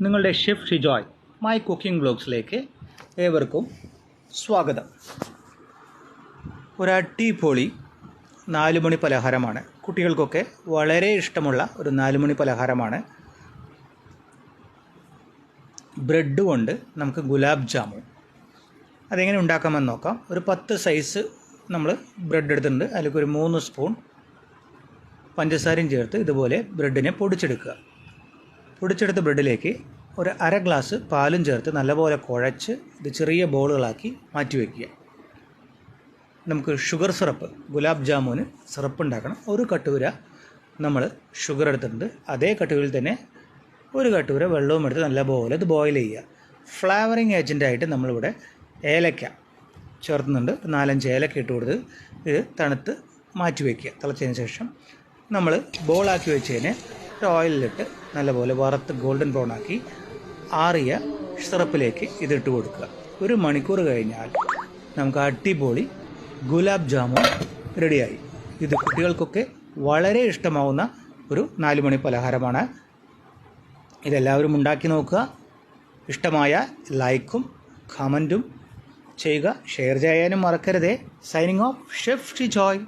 നിങ്ങളുടെ chef Shijoy my cooking വ്ലോഗ്സിലേക്ക് ഏവർക്കും സ്വാഗതം. ഒരു അടിപൊളി 4 മണി പലഹാരമാണ്. കുട്ടികൾക്കൊക്കെ വളരെ ഇഷ്ടമുള്ള ഒരു 4 മണി പലഹാരമാണ്. ബ്രെഡ് കൊണ്ട് നമുക്ക് ഗുലാബ് ജാമുൻ അതെങ്ങനെ ഉണ്ടാക്കാമെന്ന് നോക്കാം. ഒരു 10 സൈസ് നമ്മൾ ബ്രെഡ് എടുത്തിട്ടുണ്ട്. അതിലേക്ക് ഒരു 3 സ്പൂൺ പഞ്ചസാരയും ചേർത്ത് ഇതുപോലെ ബ്രെഡിനെ പൊടിച്ചെടുക്കുക. പൊടിച്ചെടുത്ത ബ്രെഡിലേക്ക് ഒരു അര ഗ്ലാസ് പാലും ചേർത്ത് നല്ലപോലെ കുഴച്ച് ഇത് ചെറിയ ബോളുകളാക്കി മാറ്റി വയ്ക്കുക. നമുക്ക് sugar syrup, gulab jamun syrup ഉണ്ടാക്കണം. ഒരു കട്ടൂര നമ്മൾ ഷുഗർ എടുത്തിട്ടുണ്ട്. അതേ കട്ടൂരിൽ തന്നെ ഒരു കട്ടൂര വെള്ളവും എടുത്ത് നല്ലപോലെ ഇത് ബോയിൽ ചെയ്യുക. ഫ്ലേവറിങ് ഏജൻറ്റായിട്ട് നമ്മളിവിടെ ഏലക്ക ചേർത്തുന്നുണ്ട്. 4-5 ഏലക്ക ഇട്ട് കൊടുത്ത് ഇത് തണുത്ത് മാറ്റി വയ്ക്കുക. തിളച്ചതിന് ശേഷം നമ്മൾ ബോളാക്കി വെച്ചതിന് ഓയിലിലിട്ട് നല്ലപോലെ വറുത്ത് ഗോൾഡൻ ബ്രൗൺ ആക്കി ആറിയ സിറപ്പിലേക്ക് ഇതിട്ട് കൊടുക്കുക. 1 മണിക്കൂർ കഴിഞ്ഞാൽ നമുക്ക് അടിപൊളി ഗുലാബ് ജാമുൻ റെഡിയായി. ഇത് കുട്ടികൾക്കൊക്കെ വളരെ ഇഷ്ടമാവുന്ന ഒരു 4 മണി പലഹാരമാണ്. ഇതെല്ലാവരും ഉണ്ടാക്കി നോക്കുക. ഇഷ്ടമായ ലൈക്കും കമൻറ്റും ചെയ്യുക. ഷെയർ ചെയ്യാനും മറക്കരുതേ. Signing off chef Shijoy.